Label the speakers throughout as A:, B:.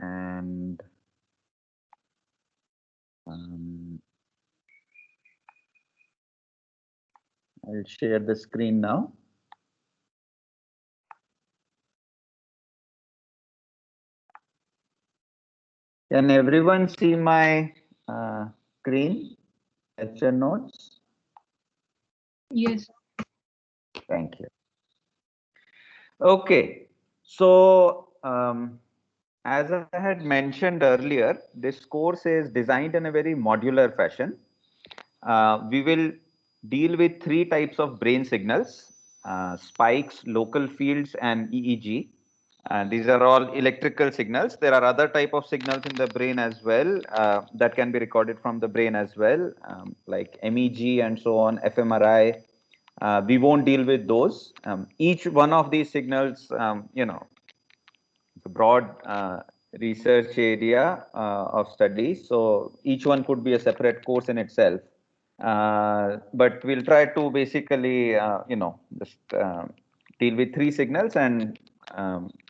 A: and I'll share the screen now. Can everyone see my screen, lecture notes?
B: Yes.
A: Thank you. Okay, so as I had mentioned earlier, this course is designed in a very modular fashion. We will deal with three types of brain signals, spikes, local fields, and EEG. These are all electrical signals. There are other type of signals in the brain as well that can be recorded from the brain as well, like MEG and so on, fMRI. We won't deal with those. Each one of these signals, it's a broad research area of study. So each one could be a separate course in itself. But we'll try to basically, just deal with three signals and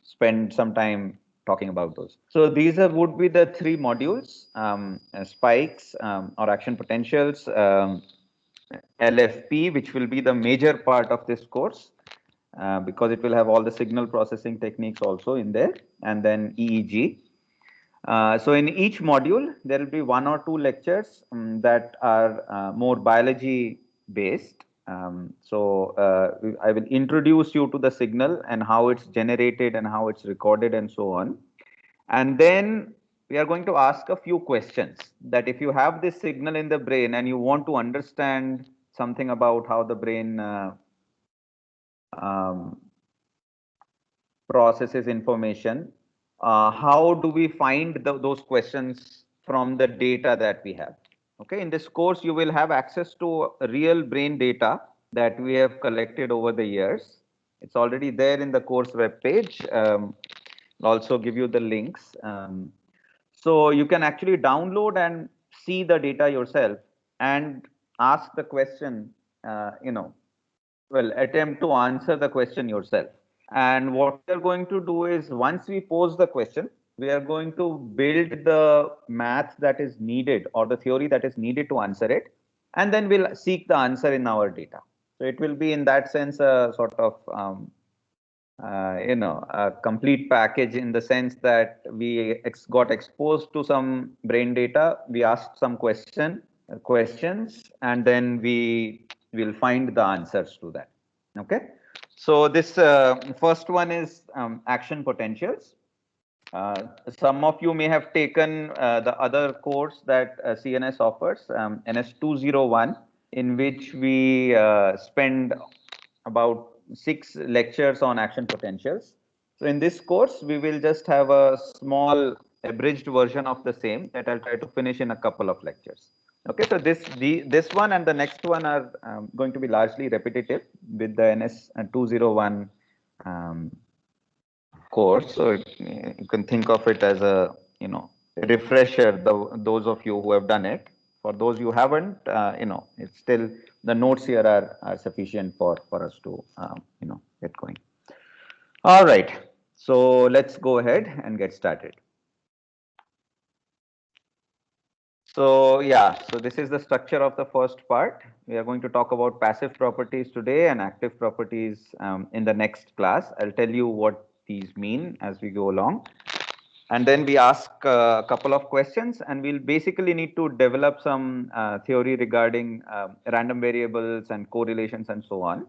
A: spend some time talking about those. So these would be the three modules, spikes or action potentials, LFP, which will be the major part of this course because it will have all the signal processing techniques also in there, and then EEG. So in each module, there will be one or two lectures that are more biology based. I will introduce you to the signal and how it's generated and how it's recorded and so on. And then we are going to ask a few questions that if you have this signal in the brain and you want to understand something about how the brain processes information, how do we find those questions from the data that we have? Okay, in this course, you will have access to real brain data that we have collected over the years. It's already there in the course web page. I'll also give you the links. So you can actually download and see the data yourself and ask the question, attempt to answer the question yourself. And what we are going to do is once we pose the question, we are going to build the math that is needed or the theory that is needed to answer it. And then we'll seek the answer in our data. So it will be in that sense a sort of, a complete package in the sense that we got exposed to some brain data, we asked some questions, and then we will find the answers to that. Okay. So this first one is action potentials. Some of you may have taken the other course that CNS offers, NS201, in which we spend about 6 lectures on action potentials. So in this course, we will just have a small abridged version of the same that I'll try to finish in a couple of lectures. Okay, so this one and the next one are going to be largely repetitive with the NS201 course. So you can think of it as a refresher. Those of you who have done it. For those you haven't, it's still the notes here are sufficient for us to get going. All right. So let's go ahead and get started. So yeah, so this is the structure of the first part. We are going to talk about passive properties today and active properties in the next class. I'll tell you what these mean as we go along. And then we ask a couple of questions, and we'll basically need to develop some theory regarding random variables and correlations and so on.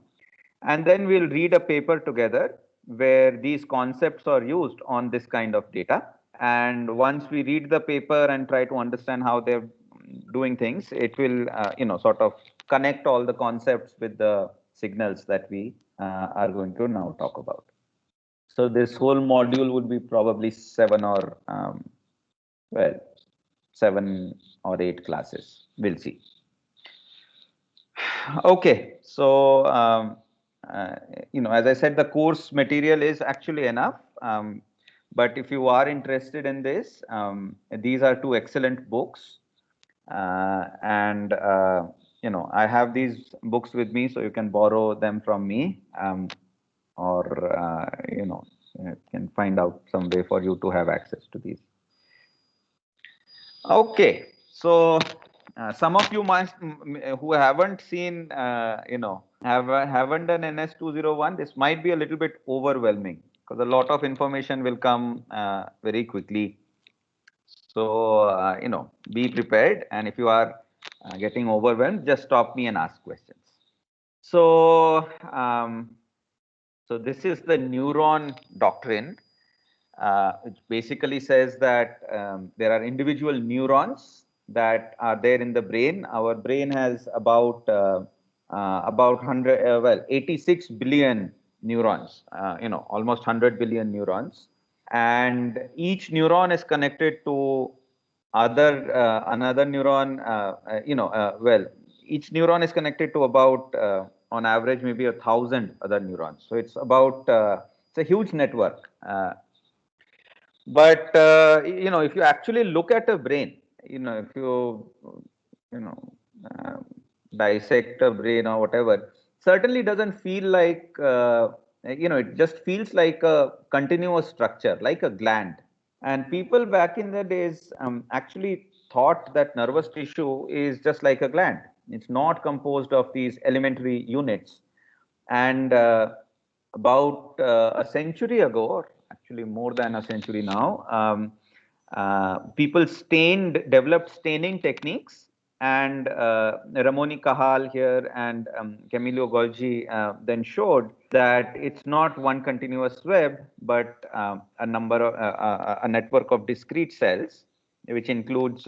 A: And then we'll read a paper together where these concepts are used on this kind of data. And once we read the paper and try to understand how they're doing things, it will sort of connect all the concepts with the signals that we are going to now talk about. So this whole module would be probably 7 or 8 classes. We'll see. Okay, so as I said, the course material is actually enough. But if you are interested in this, these are 2 excellent books. I have these books with me, so you can borrow them from me, or you can find out some way for you to have access to these Okay, so some of you must who haven't seen, haven't done NS201. This might be a little bit overwhelming because a lot of information will come very quickly. So be prepared, and if you are getting overwhelmed, just stop me and ask questions. So, so this is the neuron doctrine, which basically says that there are individual neurons that are there in the brain. Our brain has about 86 billion neurons. Almost 100 billion neurons, and each neuron is connected to another neuron. Each neuron is connected to about on average maybe 1,000 other neurons. So it's about it's a huge network. But if you actually look at a brain, if you know dissect a brain or whatever, certainly doesn't feel like it just feels like a continuous structure, like a gland. And people back in the days actually thought that nervous tissue is just like a gland. It's not composed of these elementary units. And about a century ago, or actually more than a century now, people developed staining techniques. And Ramoni Cajal here and Camillo Golgi then showed that it's not one continuous web, but a network of discrete cells, which includes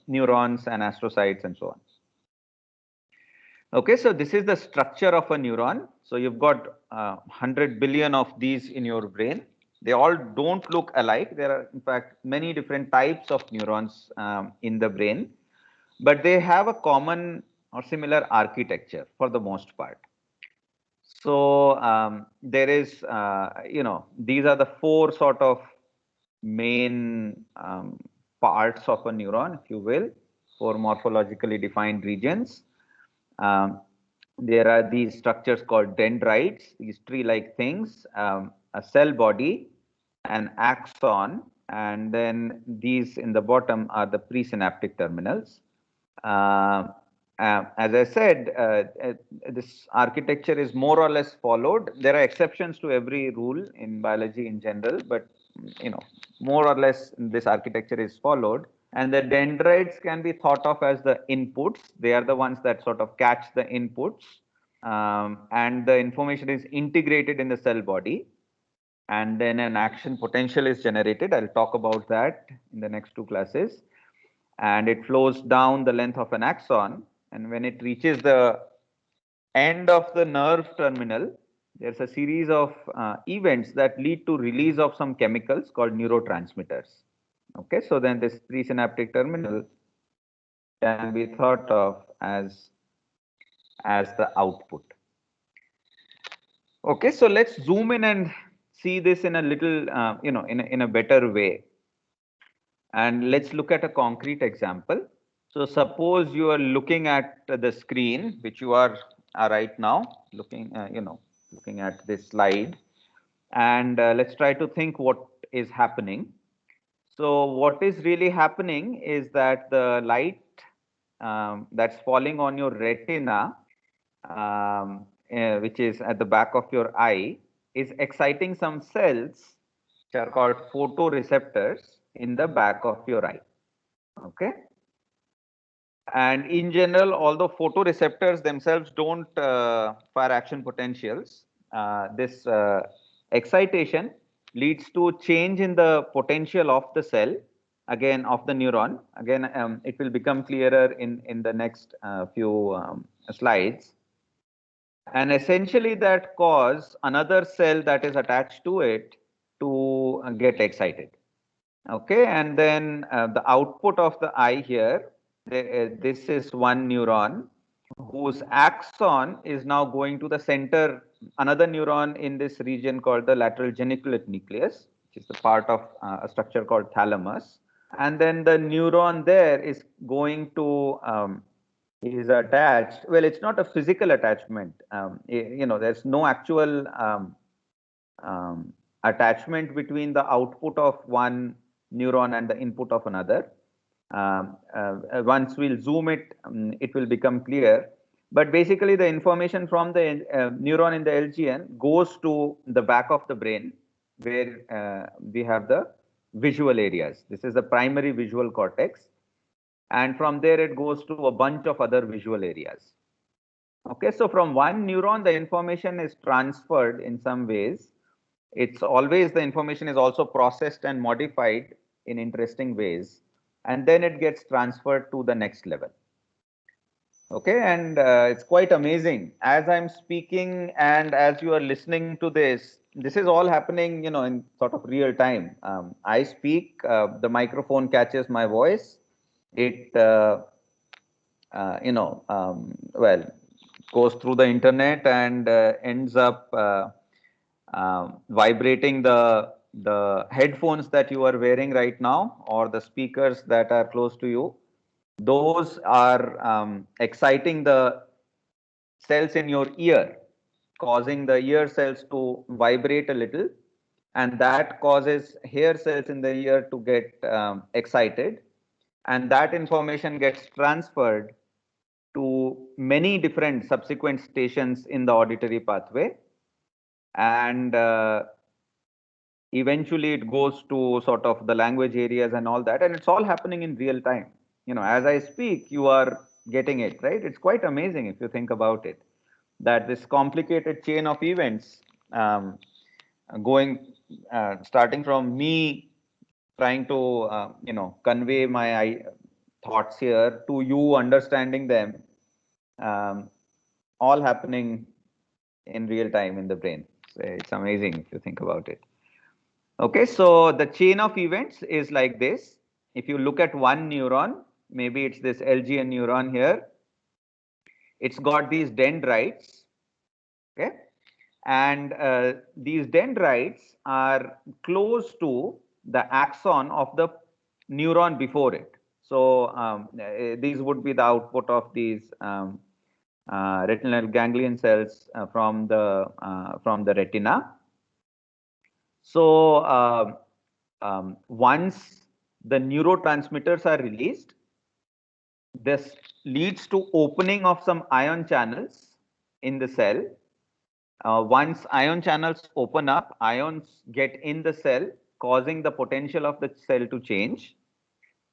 A: neurons and astrocytes and so on. Okay, so this is the structure of a neuron. So you've got 100 billion of these in your brain. They all don't look alike. There are, in fact, many different types of neurons in the brain, but they have a common or similar architecture for the most part. So there is, these are the four sort of main parts of a neuron, if you will, four morphologically defined regions. Um, there are these structures called dendrites, these tree-like things, a cell body, an axon, and then these in the bottom are the presynaptic terminals. As I said, this architecture is more or less followed. There are exceptions to every rule in biology in general, but more or less this architecture is followed. And the dendrites can be thought of as the inputs. They are the ones that sort of catch the inputs, and the information is integrated in the cell body. And then an action potential is generated. I'll talk about that in the next two classes. And it flows down the length of an axon. And when it reaches the end of the nerve terminal, there's a series of events that lead to release of some chemicals called neurotransmitters. Okay, so then this presynaptic terminal can be thought of as the output. Okay, so let's zoom in and see this in a little, in a better way. And let's look at a concrete example. So suppose you are looking at the screen, which you are right now, looking at this slide. And let's try to think what is happening. So what is really happening is that the light that's falling on your retina, which is at the back of your eye, is exciting some cells which are called photoreceptors in the back of your eye. Okay. And in general, although photoreceptors themselves don't fire action potentials, this excitation leads to change in the potential of the cell, again of the neuron. Again, it will become clearer in the next few slides. And essentially that cause another cell that is attached to it to get excited. Okay, and then the output of the eye here, this is one neuron whose axon is now going to the center, another neuron in this region called the lateral geniculate nucleus, which is the part of a structure called thalamus. And then the neuron there is going to, is attached, well, it's not a physical attachment. There's no actual attachment between the output of one neuron and the input of another. Once we'll zoom it, it will become clear. But basically, the information from the neuron in the LGN goes to the back of the brain, where we have the visual areas. This is the primary visual cortex. And from there, it goes to a bunch of other visual areas. Okay, so from one neuron, the information is transferred in some ways. It's always the information is also processed and modified in interesting ways, and then it gets transferred to the next level. Okay, and it's quite amazing. As I'm speaking and as you are listening to this is all happening, in sort of real time. I speak, the microphone catches my voice. It, well, goes through the internet and ends up vibrating the headphones that you are wearing right now, or the speakers that are close to you. Those are exciting the cells in your ear, causing the ear cells to vibrate a little, and that causes hair cells in the ear to get excited, and that information gets transferred to many different subsequent stations in the auditory pathway, and eventually it goes to sort of the language areas and all that, and it's all happening in real time. As I speak, you are getting it, right? It's quite amazing if you think about it, that this complicated chain of events, going starting from me trying to convey my thoughts here to you understanding them, um, all happening in real time in the brain. So it's amazing if you think about it. Okay, so the chain of events is like this. If you look at one neuron, maybe it's this LGN neuron here. It's got these dendrites, okay? And these dendrites are close to the axon of the neuron before it. So these would be the output of these retinal ganglion cells from the retina. So once the neurotransmitters are released, this leads to opening of some ion channels in the cell. Once ion channels open up, ions get in the cell, causing the potential of the cell to change.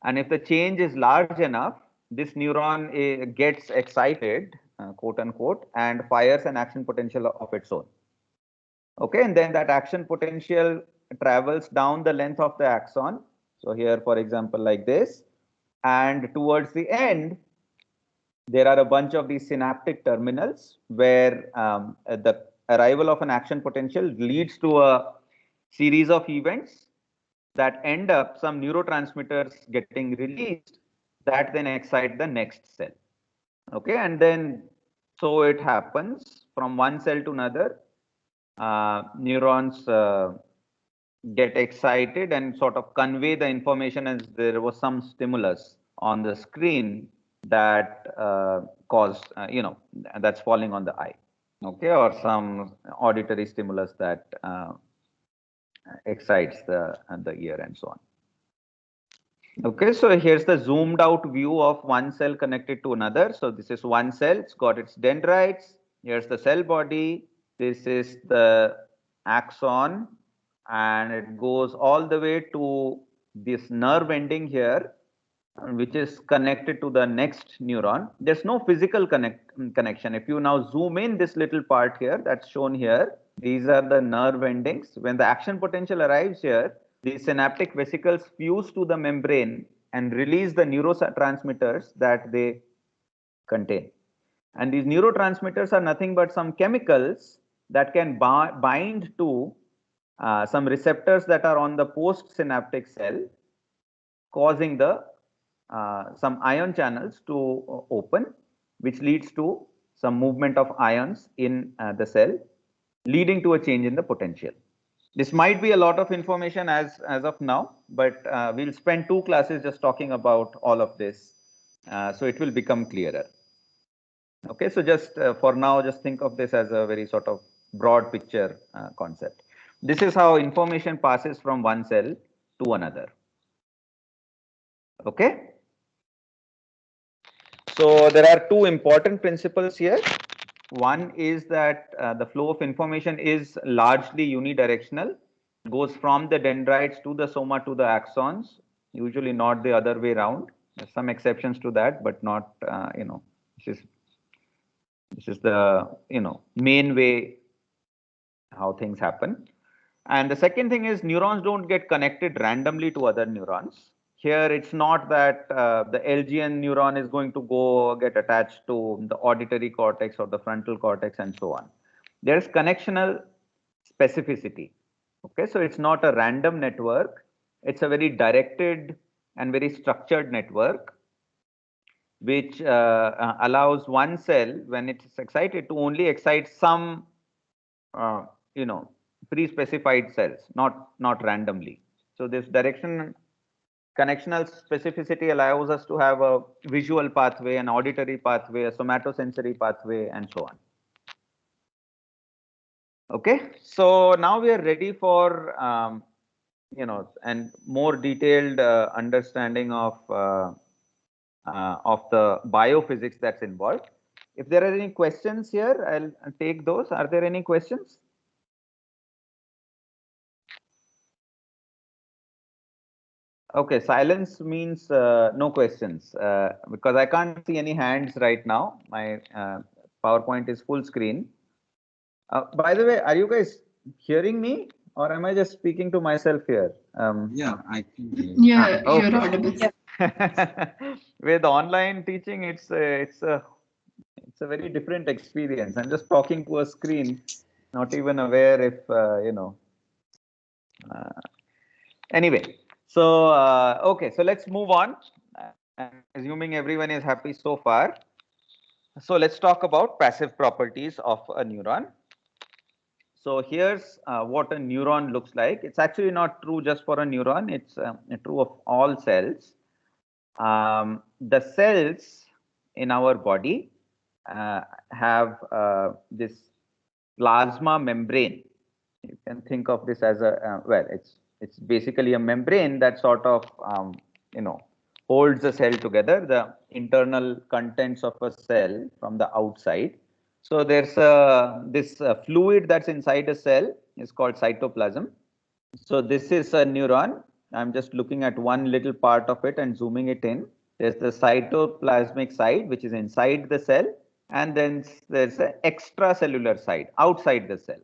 A: And if the change is large enough, this neuron gets excited, quote unquote, and fires an action potential of its own. Okay, and then that action potential travels down the length of the axon. So here, for example, like this. And towards the end, there are a bunch of these synaptic terminals where the arrival of an action potential leads to a series of events that end up some neurotransmitters getting released that then excite the next cell. Okay, and then so it happens from one cell to another. Neurons get excited and sort of convey the information as there was some stimulus on the screen that caused, that's falling on the eye, okay, or some auditory stimulus that excites the ear and so on. Okay, so here's the zoomed out view of one cell connected to another. So this is one cell, it's got its dendrites. Here's the cell body. This is the axon, and it goes all the way to this nerve ending here, which is connected to the next neuron. There's no physical connection. If you now zoom in this little part here that's shown here, these are the nerve endings. When the action potential arrives here, the synaptic vesicles fuse to the membrane and release the neurotransmitters that they contain. And these neurotransmitters are nothing but some chemicals that can bind to some receptors that are on the postsynaptic cell, causing the some ion channels to open, which leads to some movement of ions in the cell, leading to a change in the potential. This might be a lot of information as of now, but we'll spend 2 classes just talking about all of this, so it will become clearer. Okay, so just for now, just think of this as a very sort of broad picture concept. This is how information passes from one cell to another. Okay. So there are two important principles here. One is that the flow of information is largely unidirectional, goes from the dendrites to the soma to the axons, usually not the other way around. There's some exceptions to that, but not, this is this is the main way how things happen. And the second thing is neurons don't get connected randomly to other neurons. Here, it's not that the LGN neuron is going to go get attached to the auditory cortex or the frontal cortex and so on. There's connectional specificity. Okay, so it's not a random network. It's a very directed and very structured network, which allows one cell, when it's excited, to only excite some, uh, you know, pre-specified cells, not randomly. So this connectional specificity allows us to have a visual pathway, an auditory pathway, a somatosensory pathway, and so on. Okay, so now we are ready for and more detailed understanding of the biophysics that's involved. If there are any questions here, I'll take those. Are there any questions? Okay, silence means no questions because I can't see any hands right now. My PowerPoint is full screen. By the way, are you guys hearing me or am I just speaking to myself here?
C: Yeah, I think.
B: Yeah,
A: okay.
B: you're audible.
A: With online teaching, it's a very different experience. I'm just talking to a screen, not even aware if Uh, anyway, so okay, so let's move on. Assuming everyone is happy so far. So let's talk about passive properties of a neuron. So here's what a neuron looks like. It's actually not true just for a neuron. It's true of all cells. The cells in our body have this plasma membrane. You can think of this as a well, it's basically a membrane that sort of holds the cell together, the internal contents of a cell from the outside. So there's this fluid that's inside a cell is called cytoplasm. So this is a neuron. I'm just looking at one little part of it and zooming it in. There's the cytoplasmic side, which is inside the cell, and then there's an extracellular side outside the cell.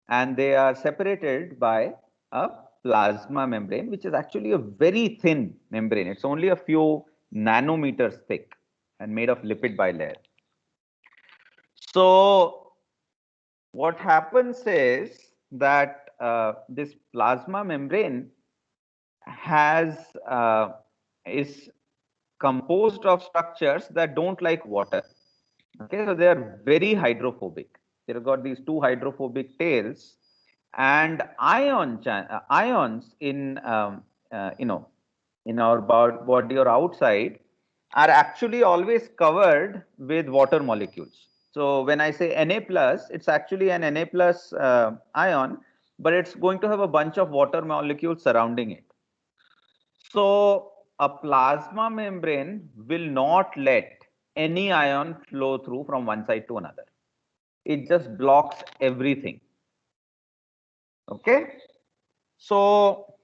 A: And they are separated by a plasma membrane, which is actually a very thin membrane. It's only a few nanometers thick and made of lipid bilayer. So what happens is that this plasma membrane is composed of structures that don't like water. Okay, so they are very hydrophobic. They've got these two hydrophobic tails, and ions in in our body or outside are actually always covered with water molecules. So when I say Na plus, it's actually an Na plus ion, but it's going to have a bunch of water molecules surrounding it. So a plasma membrane will not let any ion flow through from one side to another. It just blocks everything. Okay. So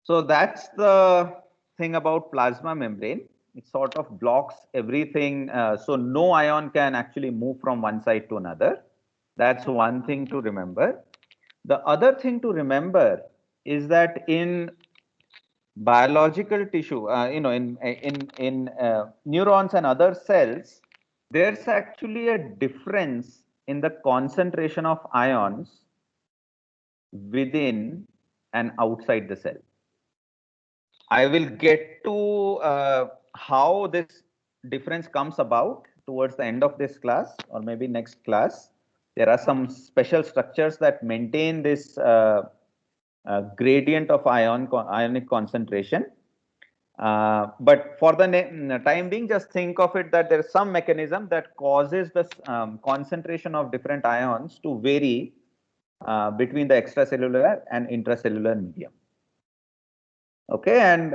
A: that's the thing about plasma membrane. It sort of blocks everything. So no ion can actually move from one side to another. That's one thing to remember. The other thing to remember is that in biological tissue, in neurons and other cells, there's actually a difference in the concentration of ions within and outside the cell. I will get to how this difference comes about towards the end of this class or maybe next class. There are some special structures that maintain this gradient of ionic concentration. But for the time being, just think of it that there is some mechanism that causes the concentration of different ions to vary between the extracellular and intracellular medium. Okay, and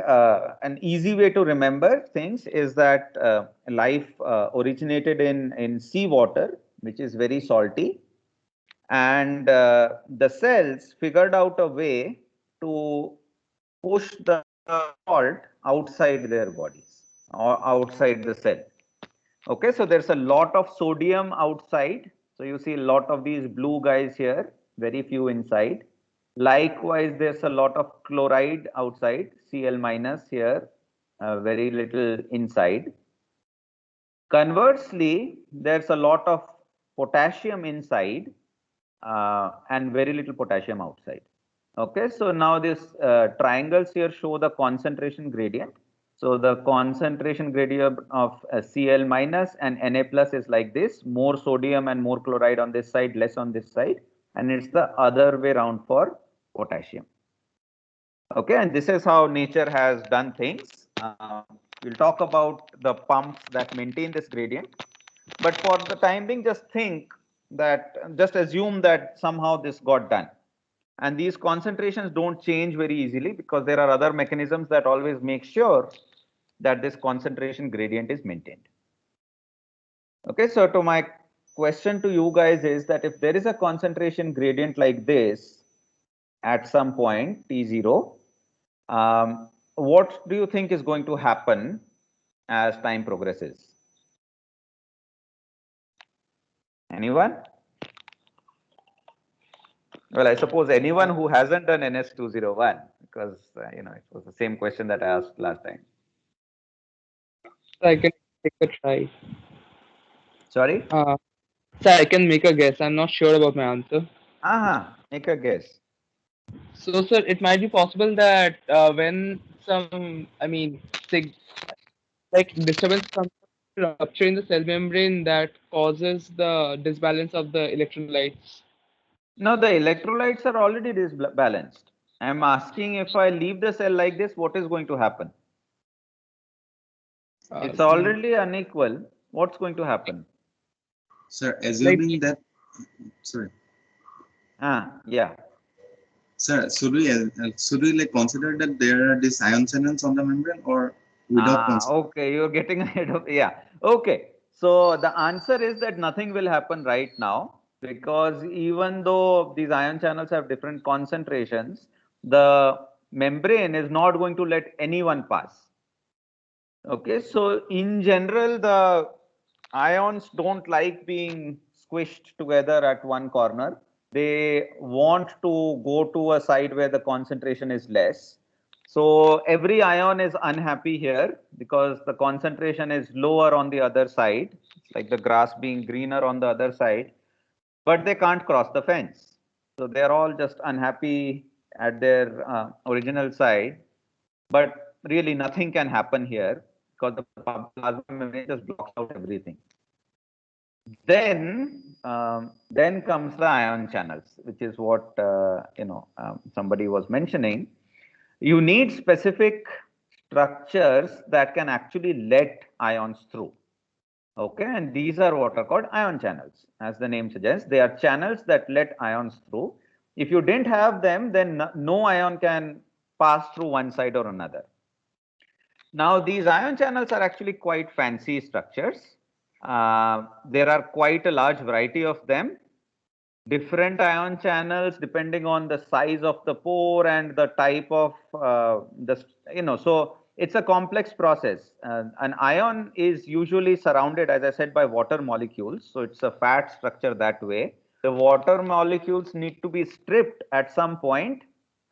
A: an easy way to remember things is that life originated in seawater, which is very salty, and the cells figured out a way to push the salt outside their bodies or outside the cell. Okay, so there's a lot of sodium outside. So you see a lot of these blue guys here, very few inside. Likewise, there's a lot of chloride outside, Cl minus here, very little inside. Conversely, there's a lot of potassium inside and very little potassium outside. Okay, so now these triangles here show the concentration gradient. So the concentration gradient of Cl minus and Na plus is like this, more sodium and more chloride on this side, less on this side, and it's the other way around for potassium. Okay, and this is how nature has done things. We'll talk about the pumps that maintain this gradient, but for the time being, just assume that somehow this got done. And these concentrations don't change very easily because there are other mechanisms that always make sure that this concentration gradient is maintained. Okay, so to my question to you guys is that if there is a concentration gradient like this at some point t0, what do you think is going to happen as time progresses? Anyone? Well, I suppose anyone who hasn't done NS201, because it was the same question that I asked last time.
C: So I can take a try.
A: Sorry?
C: So I can make a guess. I'm not sure about my answer.
A: Make a guess.
C: So, sir, it might be possible that when some, I mean, like disturbance comes from rupture in the cell membrane that causes the disbalance of the electrolytes.
A: Now the electrolytes are already disbalanced. I'm asking, if I leave the cell like this, what is going to happen? It's already unequal. What's going to happen?
D: Sir, assuming that, sorry.
A: Yeah.
D: Sir, should we like consider that there are these ion channels on the membrane, or without consider?
A: Okay, you're getting ahead of, yeah. Okay, so the answer is that nothing will happen right now, because even though these ion channels have different concentrations, the membrane is not going to let anyone pass. Okay, so in general, the ions don't like being squished together at one corner. They want to go to a side where the concentration is less. So every ion is unhappy here because the concentration is lower on the other side. It's like the grass being greener on the other side, but they can't cross the fence. So they're all just unhappy at their original side, but really nothing can happen here because the plasma membrane just blocks out everything. Then comes the ion channels, which is what somebody was mentioning. You need specific structures that can actually let ions through. Okay, and these are what are called ion channels. As the name suggests, they are channels that let ions through. If you didn't have them, then no ion can pass through one side or another. Now, these ion channels are actually quite fancy structures. There are quite a large variety of them. Different ion channels depending on the size of the pore and the type of so it's a complex process. An ion is usually surrounded, as I said, by water molecules. So it's a fat structure that way. The water molecules need to be stripped at some point.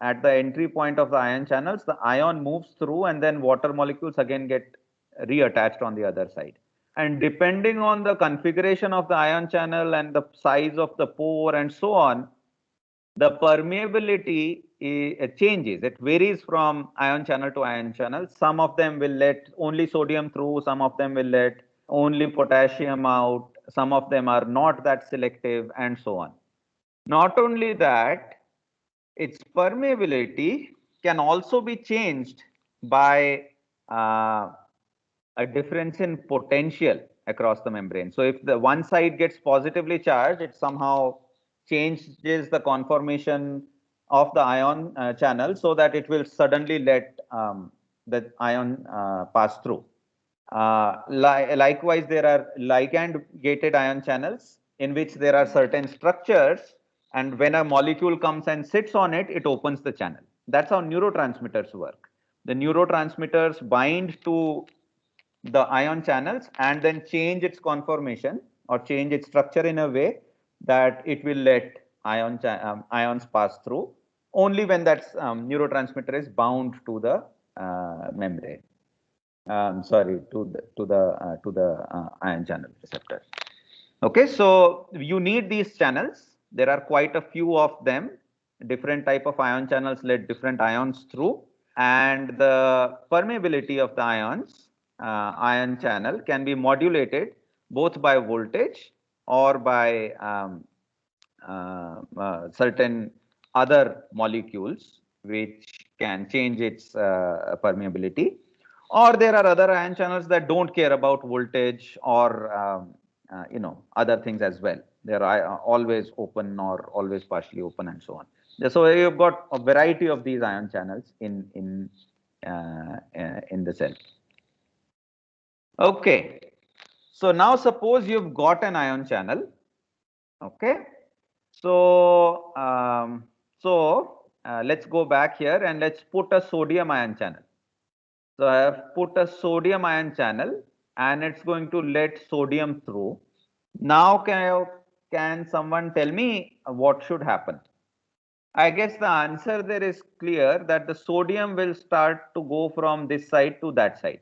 A: At the entry point of the ion channels, the ion moves through and then water molecules again get reattached on the other side. And depending on the configuration of the ion channel and the size of the pore and so on, the permeability changes. It varies from ion channel to ion channel. Some of them will let only sodium through, some of them will let only potassium out, some of them are not that selective, and so on. Not only that, its permeability can also be changed by a difference in potential across the membrane. So if the one side gets positively charged, it somehow changes the conformation of the ion channel so that it will suddenly let ion pass through. Likewise, there are ligand-gated ion channels in which there are certain structures, and when a molecule comes and sits on it, it opens the channel. That's how neurotransmitters work. The neurotransmitters bind to the ion channels and then change its conformation or change its structure in a way that it will let ions pass through only when that neurotransmitter is bound to the membrane. Sorry, to the ion channel receptor. Okay, so you need these channels. There are quite a few of them. Different type of ion channels let different ions through, and the permeability of the ion channel can be modulated both by voltage or by certain other molecules which can change its permeability. Or there are other ion channels that don't care about voltage or other things as well. They are always open or always partially open and so on. So you've got a variety of these ion channels in the cell. Okay. So now suppose you've got an ion channel. Okay. So let's go back here and let's put a sodium ion channel. So I have put a sodium ion channel and it's going to let sodium through. Now can someone tell me what should happen? I guess the answer there is clear that the sodium will start to go from this side to that side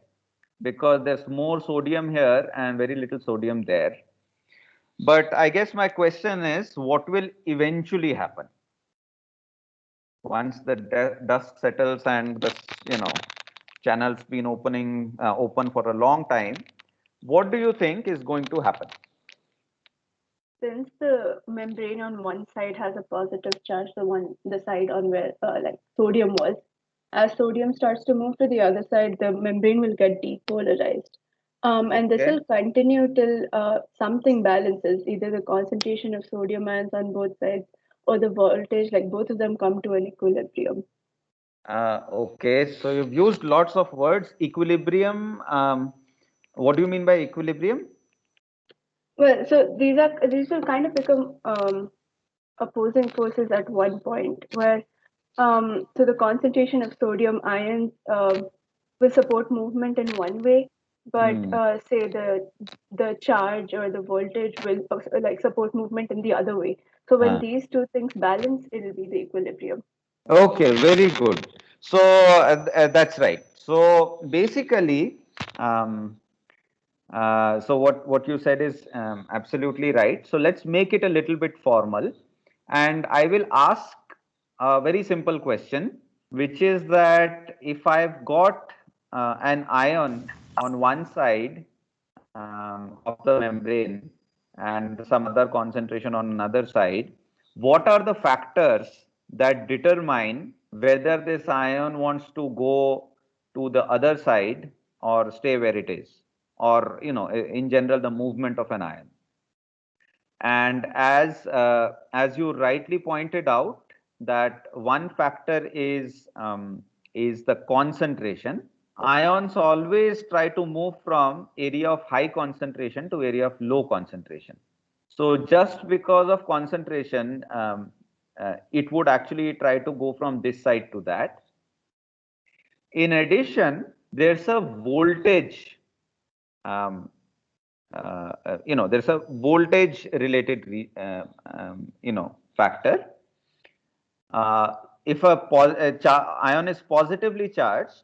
A: because there's more sodium here and very little sodium there. But I guess my question is, what will eventually happen? Once the dust settles and the channel's been open for a long time, what do you think is going to happen?
B: Since the membrane on one side has a positive charge, the side on where like sodium was, as sodium starts to move to the other side, the membrane will get depolarized. And this
A: Okay.
B: will continue till something balances, either the concentration of sodium ions on both sides or the voltage, like both of them come to an equilibrium.
A: Okay, so you've used lots of words. Equilibrium. What do you mean by equilibrium?
B: Well, so these will kind of become opposing forces at one point, where so the concentration of sodium ions will support movement in one way, but say the charge or the voltage will like support movement in the other way. So when these two things balance, it will be the equilibrium.
A: Okay, very good. So that's right. So basically, so what you said is absolutely right. So let's make it a little bit formal, and I will ask a very simple question, which is that if I've got an ion on one side of the membrane and some other concentration on another side, what are the factors that determine whether this ion wants to go to the other side or stay where it is, or in general the movement of an ion? And as you rightly pointed out, that one factor is the concentration. Ions always try to move from area of high concentration to area of low concentration. So just because of concentration, it would actually try to go from this side to that. In addition, there's a voltage, there's a voltage related, factor. If ion is positively charged,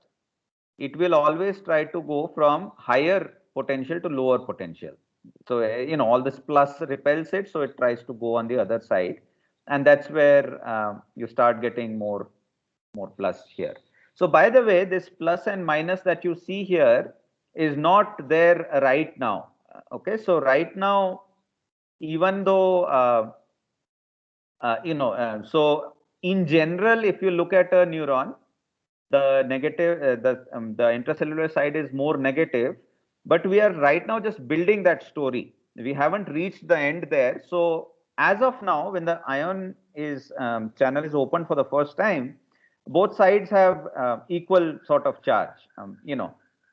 A: it will always try to go from higher potential to lower potential. So, all this plus repels it, so it tries to go on the other side. And that's where you start getting more plus here. So, by the way, this plus and minus that you see here is not there right now. Okay, so right now, even though, so in general, if you look at a neuron, the negative, the intracellular side is more negative, but we are right now just building that story. We haven't reached the end there. So as of now, when the ion is channel is open for the first time, both sides have equal sort of charge.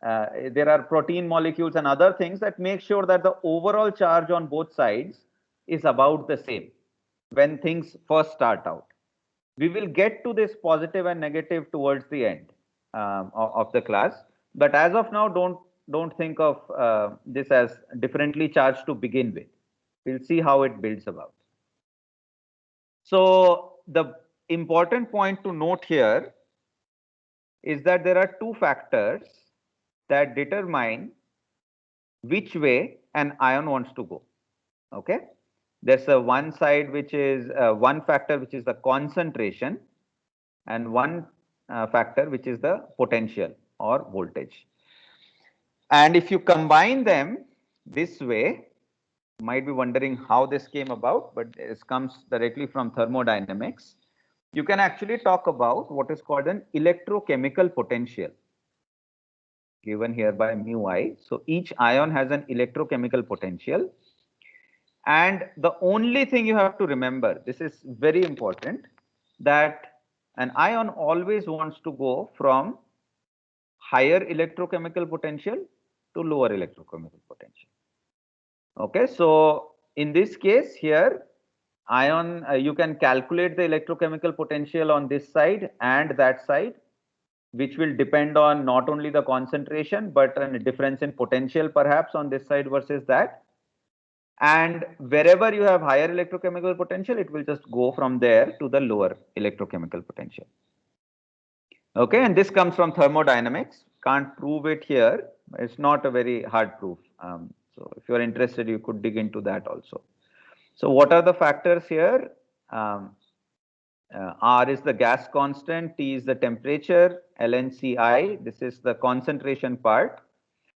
A: There are protein molecules and other things that make sure that the overall charge on both sides is about the same when things first start out. We will get to this positive and negative towards the end of the class, but as of now, don't think of this as differently charged to begin with. We'll see how it builds about. So the important point to note here is that there are two factors that determine which way an ion wants to go. Okay, there's a one side which is one factor which is the concentration, and one factor which is the potential or voltage. And if you combine them this way, you might be wondering how this came about, but this comes directly from thermodynamics. You can actually talk about what is called an electrochemical potential, given here by mu I. So each ion has an electrochemical potential. And the only thing you have to remember, this is very important, that an ion always wants to go from higher electrochemical potential to lower electrochemical potential. Okay, so in this case here, ion, you can calculate the electrochemical potential on this side and that side, which will depend on not only the concentration, but a difference in potential perhaps on this side versus that. And wherever you have higher electrochemical potential, it will just go from there to the lower electrochemical potential. Okay, and this comes from thermodynamics. Can't prove it here. It's not a very hard proof. So if you're interested, you could dig into that also. So what are the factors here? R is the gas constant, T is the temperature, ln Ci, this is the concentration part.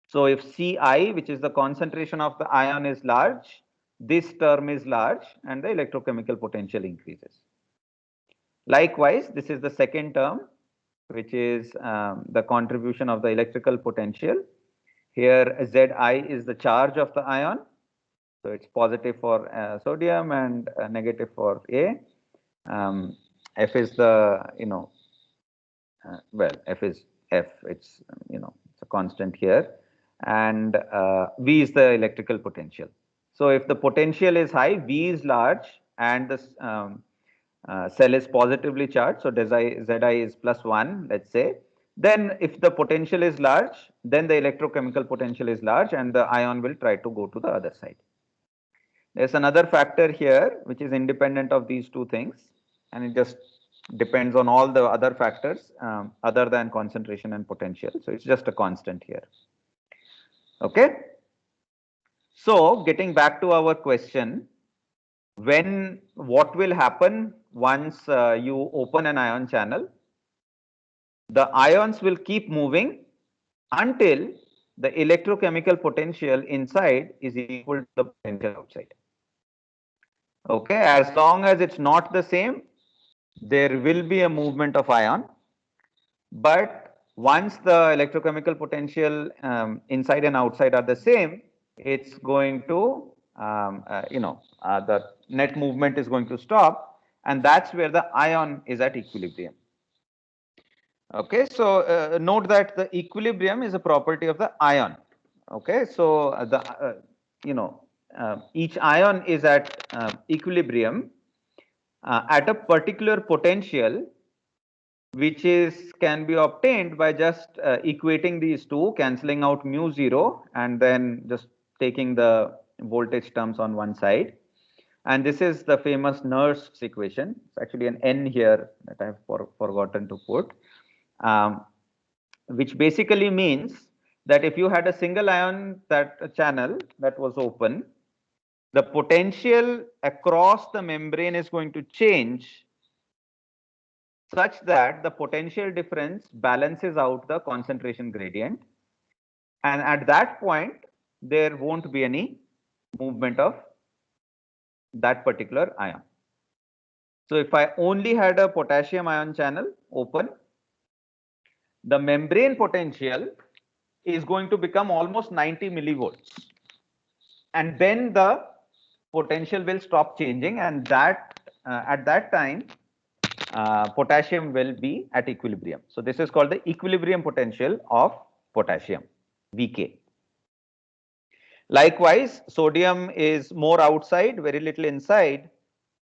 A: So if Ci, which is the concentration of the ion, is large, this term is large and the electrochemical potential increases. Likewise, this is the second term, which is the contribution of the electrical potential. Here Zi is the charge of the ion. So it's positive for sodium and negative for A. F is the, F is F, it's, it's a constant here. And V is the electrical potential. So if the potential is high, V is large and the cell is positively charged, so Zi is +1, let's say. Then if the potential is large, then the electrochemical potential is large and the ion will try to go to the other side. There's another factor here which is independent of these two things, and it just depends on all the other factors other than concentration and potential. So it's just a constant here. Okay. So getting back to our question, what will happen once you open an ion channel? The ions will keep moving until the electrochemical potential inside is equal to the potential outside. Okay, as long as it's not the same, there will be a movement of ion. But once the electrochemical potential inside and outside are the same, it's going to, the net movement is going to stop, and that's where the ion is at equilibrium. Okay, so note that the equilibrium is a property of the ion. Okay, so each ion is at equilibrium at a particular potential, which can be obtained by just equating these two, cancelling out mu0, and then just taking the voltage terms on one side. And this is the famous Nernst's equation. It's actually an N here that I've forgotten to put, which basically means that if you had a single ion channel that was open, the potential across the membrane is going to change such that the potential difference balances out the concentration gradient. And at that point, there won't be any movement of that particular ion. So if I only had a potassium ion channel open, the membrane potential is going to become almost 90 millivolts. And then the potential will stop changing, and that at that time, potassium will be at equilibrium. So this is called the equilibrium potential of potassium, Vk. Likewise, sodium is more outside, very little inside.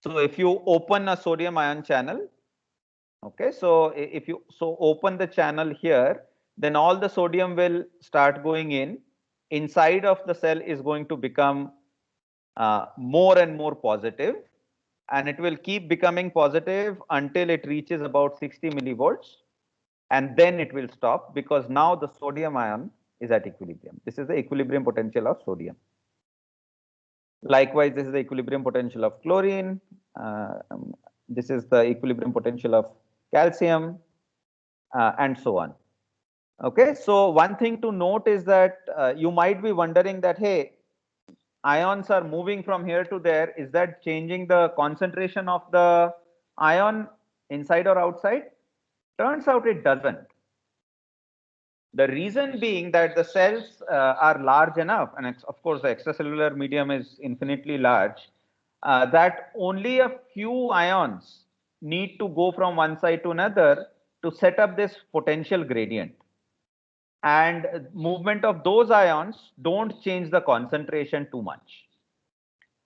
A: So if you open a sodium ion channel, okay, so if you open the channel here, then all the sodium will start going in. Inside of the cell is going to become more and more positive, and it will keep becoming positive until it reaches about 60 millivolts, and then it will stop because now the sodium ion is at equilibrium. This is the equilibrium potential of sodium. Likewise, this is the equilibrium potential of chlorine. This is the equilibrium potential of calcium, and so on. Okay, so one thing to note is that you might be wondering that, hey, ions are moving from here to there. Is that changing the concentration of the ion inside or outside? Turns out it doesn't. The reason being that the cells are large enough, and of course the extracellular medium is infinitely large, that only a few ions need to go from one side to another to set up this potential gradient. And movement of those ions don't change the concentration too much.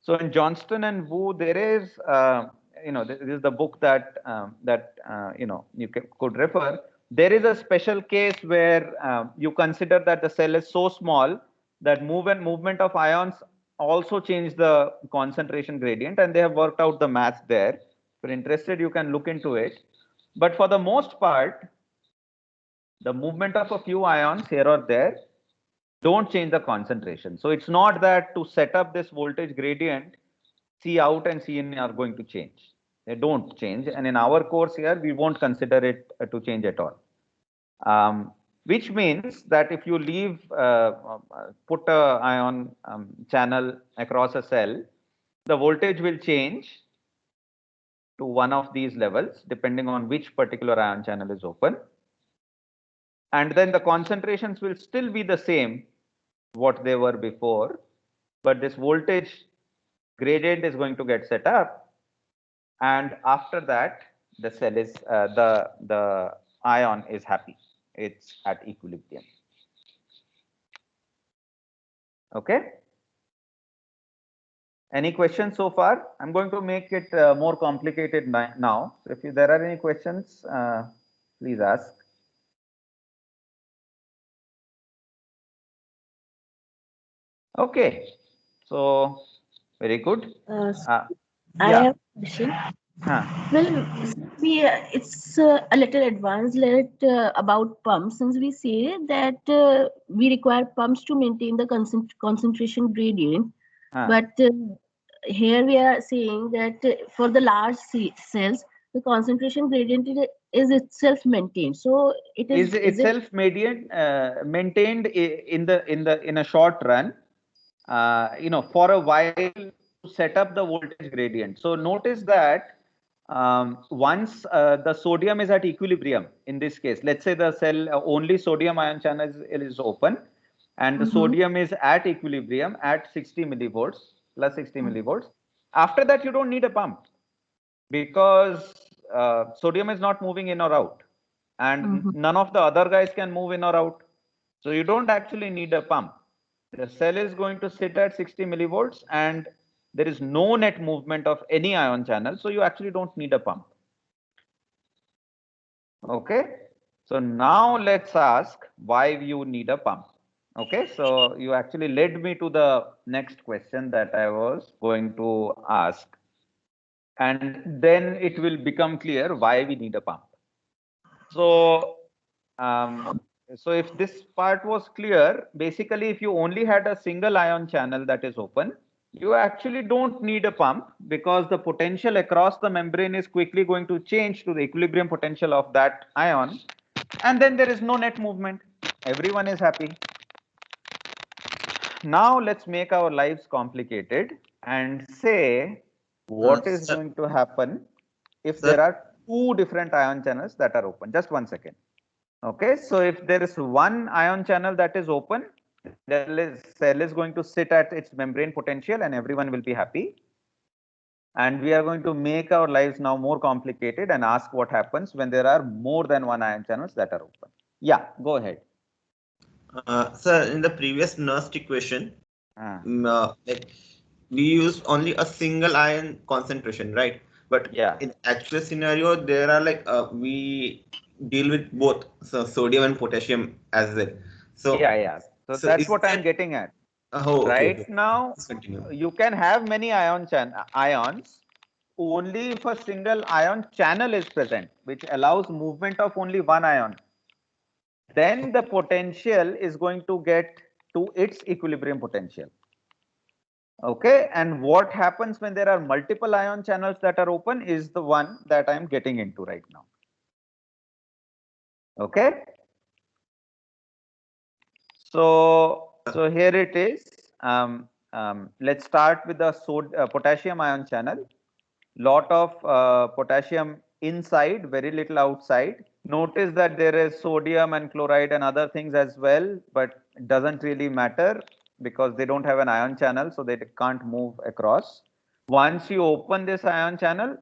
A: So in Johnston and Wu, there is, this is the book that you could refer. There is a special case where you consider that the cell is so small that movement of ions also change the concentration gradient, and they have worked out the math there. If you're interested, you can look into it. But for the most part, the movement of a few ions here or there don't change the concentration. So it's not that to set up this voltage gradient, C out and C in are going to change. They don't change. And in our course here, we won't consider it to change at all. Which means that if you put a ion channel across a cell, the voltage will change to one of these levels, depending on which particular ion channel is open. And then the concentrations will still be the same, what they were before, but this voltage gradient is going to get set up, and after that the cell is the ion is happy, it's at equilibrium. Okay, any questions so far? I'm going to make it more complicated now. So if there are any questions, please ask. Okay, so very good.
E: I
A: Yeah.
E: have a question.
A: Huh.
E: Well, it's a little advanced about pumps, since we say that we require pumps to maintain the concentration gradient.
A: Huh.
E: But here we are saying that for the large cells, the concentration gradient is itself maintained. So it
A: is itself maintained in a short run, for a while to set up the voltage gradient. So notice that once the sodium is at equilibrium, in this case, let's say the cell only sodium ion channel is open, and the sodium is at equilibrium at 60 millivolts plus 60 millivolts. After that, you don't need a pump because sodium is not moving in or out, and none of the other guys can move in or out. So you don't actually need a pump. The cell is going to sit at 60 millivolts and there is no net movement of any ion channel. So you actually don't need a pump. Okay. So now let's ask why you need a pump. Okay. So you actually led me to the next question that I was going to ask. And then it will become clear why we need a pump. So, so if this part was clear, basically, if you only had a single ion channel that is open, you actually don't need a pump because the potential across the membrane is quickly going to change to the equilibrium potential of that ion. And then there is no net movement. Everyone is happy. Now let's make our lives complicated and say what is going to happen if there are two different ion channels that are open. Just 1 second. Okay, so if there is one ion channel that is open, the cell is going to sit at its membrane potential and everyone will be happy. And we are going to make our lives now more complicated and ask what happens when there are more than one ion channels that are open. Yeah, go ahead.
F: Sir, in the previous Nernst equation,
A: Ah.
F: like we use only a single ion concentration, right? But
A: Yeah.
F: in actual scenario, there are like we deal with both sodium and potassium as well. So
A: Yeah. So
F: so
A: that's
F: is
A: what I'm
F: there?
A: getting at.
F: Oh, okay,
A: Right
F: okay.
A: now,
F: Please continue.
A: you can have many ions only if a single ion channel is present, which allows movement of only one ion. Then the potential is going to get to its equilibrium potential. Okay, and what happens when there are multiple ion channels that are open is the one that I'm getting into right now. Okay, so here it is. Let's start with the potassium ion channel. Lot of potassium inside, very little outside. Notice that there is sodium and chloride and other things as well, but it doesn't really matter because they don't have an ion channel, so they can't move across. Once you open this ion channel,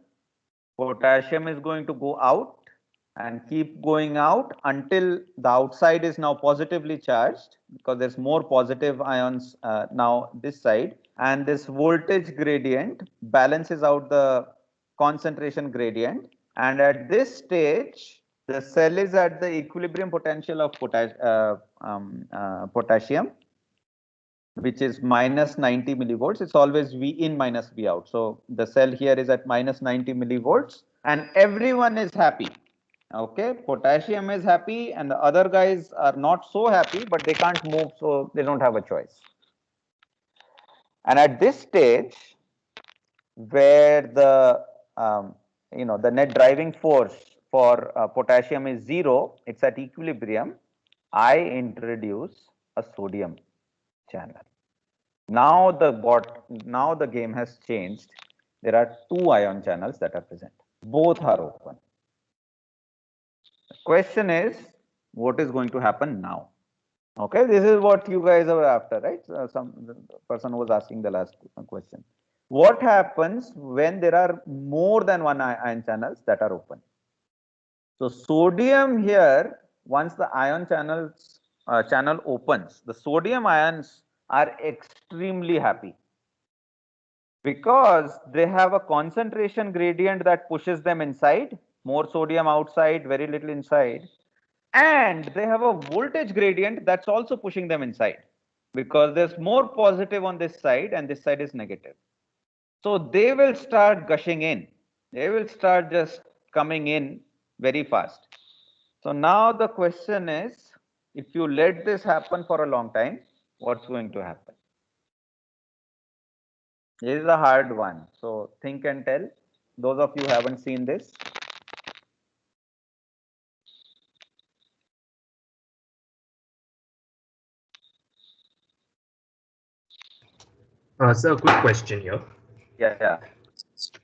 A: potassium is going to go out and keep going out until the outside is now positively charged, because there's more positive ions now this side, and this voltage gradient balances out the concentration gradient, and at this stage the cell is at the equilibrium potential of potassium, which is minus 90 millivolts. It's always V in minus V out. So the cell here is at minus 90 millivolts and everyone is happy. Okay, potassium is happy and the other guys are not so happy, but they can't move, so they don't have a choice. And at this stage, where the the net driving force for potassium is 0, it's at equilibrium, I introduce a sodium channel. Now the game has changed. There are two ion channels that are present. Both are open. The question is, what is going to happen now? Okay, this is what you guys are after, right? The person was asking the last question. What happens when there are more than one ion channels that are open? So sodium here, once the ion channel opens, the sodium ions are extremely happy, because they have a concentration gradient that pushes them inside, more sodium outside, very little inside, and they have a voltage gradient that's also pushing them inside, because there's more positive on this side and this side is negative. So they will start gushing in, they will start just coming in very fast. So now the question is, if you let this happen for a long time, what's going to happen? This is a hard one. So think and tell. Those of you who haven't seen this.
G: So a quick question here.
A: Yeah.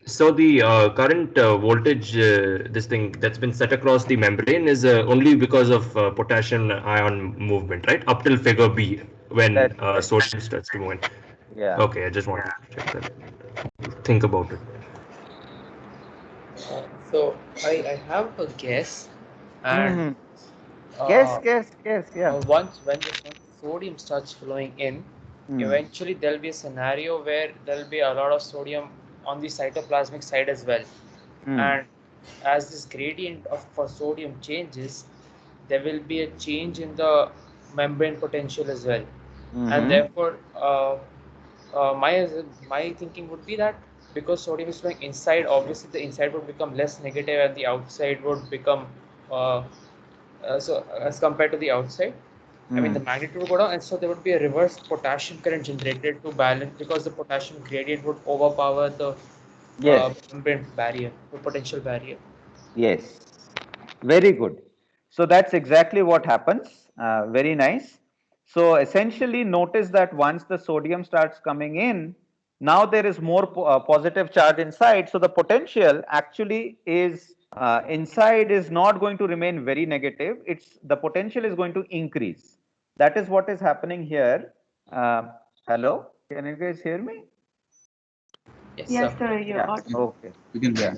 G: So the current voltage, this thing that's been set across the membrane is only because of potassium ion movement, right? Up till figure B, when
A: That's right.
G: sodium starts to move in.
A: Yeah.
G: Okay, I just wanted to check that. Think about it.
C: So I have a guess, and
A: Guess.
C: uh,
A: Yeah.
C: once when the sodium starts flowing in, eventually there'll be a scenario where there'll be a lot of sodium on the cytoplasmic side as well, and as this gradient of for sodium changes, there will be a change in the membrane potential as well, and therefore my thinking would be that because sodium is flowing inside, obviously the inside would become less negative and the outside would become so as compared to the outside, I mean the magnitude would go down, and so there would be a reverse potassium current generated to balance, because the potassium gradient would overpower the
A: Yes.
C: membrane barrier, the potential barrier.
A: Yes. Very good. So that's exactly what happens. Very nice. So essentially notice that once the sodium starts coming in, now there is more positive charge inside. So the potential actually is inside is not going to remain very negative. The potential is going to increase. That is what is happening here. Hello, can you guys hear me?
B: Yes, sir, you're
A: Yeah.
B: audible.
A: Okay.
D: You can
A: Yeah.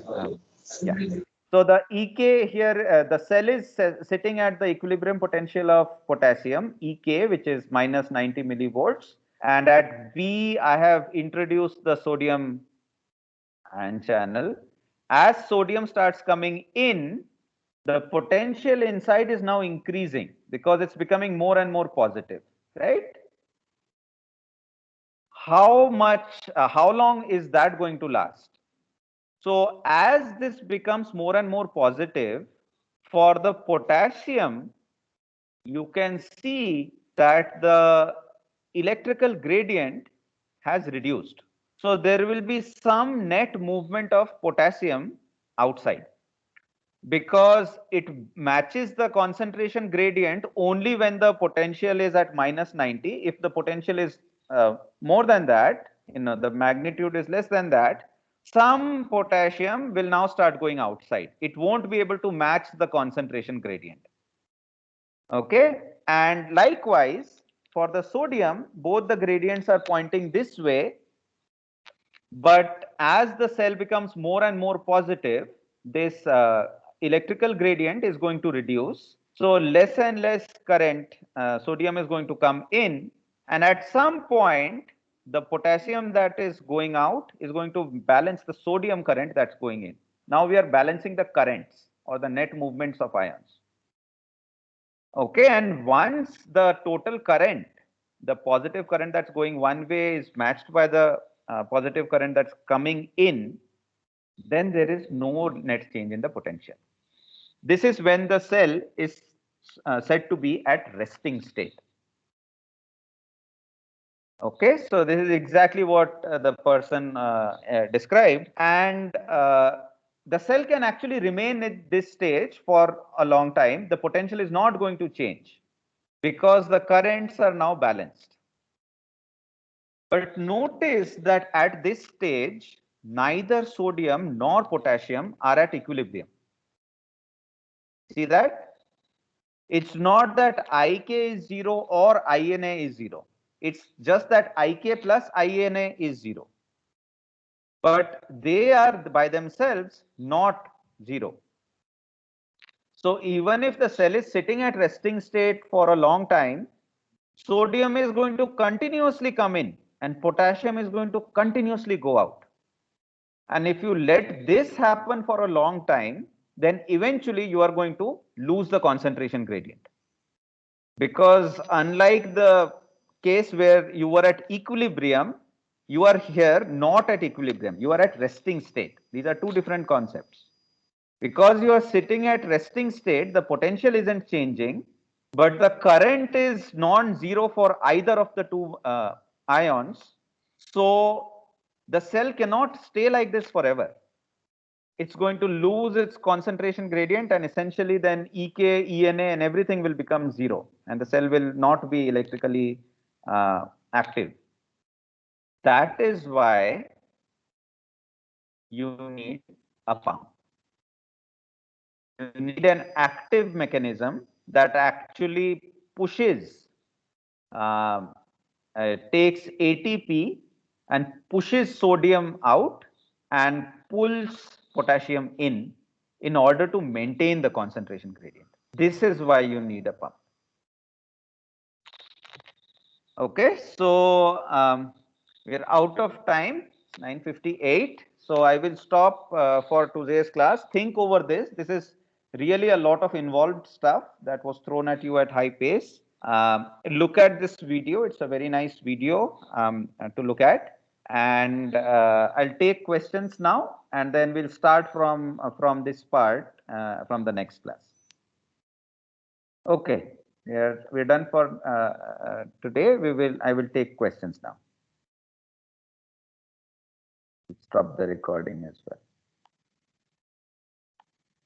A: Yeah. So the EK here, the cell is sitting at the equilibrium potential of potassium, EK, which is minus 90 millivolts. And at B, I have introduced the sodium ion channel. As sodium starts coming in, the potential inside is now increasing because it's becoming more and more positive, right? How long is that going to last? So as this becomes more and more positive, for the potassium, you can see that the electrical gradient has reduced. So there will be some net movement of potassium outside because it matches the concentration gradient only when the potential is at minus 90. If the potential is more than that, the magnitude is less than that, some potassium will now start going outside. It won't be able to match the concentration gradient. Okay, and likewise for the sodium, both the gradients are pointing this way, but as the cell becomes more and more positive, this electrical gradient is going to reduce. So less and less current, sodium is going to come in, and at some point, the potassium that is going out is going to balance the sodium current that's going in. Now we are balancing the currents or the net movements of ions. Okay, and once the total current, the positive current that's going one way is matched by the positive current that's coming in, then there is no net change in the potential. This is when the cell is said to be at resting state. Okay, so this is exactly what the person described, and the cell can actually remain at this stage for a long time. The potential is not going to change because the currents are now balanced. But notice that at this stage, neither sodium nor potassium are at equilibrium. See that? It's not that IK is 0 or INA is 0. It's just that IK plus INA is 0. But they are by themselves not 0. So even if the cell is sitting at resting state for a long time, sodium is going to continuously come in and potassium is going to continuously go out. And if you let this happen for a long time, then eventually you are going to lose the concentration gradient. Because unlike the case where you were at equilibrium, you are here not at equilibrium, you are at resting state. These are two different concepts. Because you are sitting at resting state, the potential isn't changing, but the current is non-zero for either of the two ions. So the cell cannot stay like this forever. It's going to lose its concentration gradient, and essentially then EK, ENA, and everything will become 0, and the cell will not be electrically active. That is why you need a pump. You need an active mechanism that actually pushes, takes ATP and pushes sodium out and pulls potassium in order to maintain the concentration gradient. This is why you need a pump. Okay, so we're out of time, 9:58. So I will stop for today's class. Think over this. This is really a lot of involved stuff that was thrown at you at high pace. Look at this video. It's a very nice video to look at. And I'll take questions now, and then we'll start from this part from the next class. Okay, we're done for today. I will take questions now. Stop the recording as well.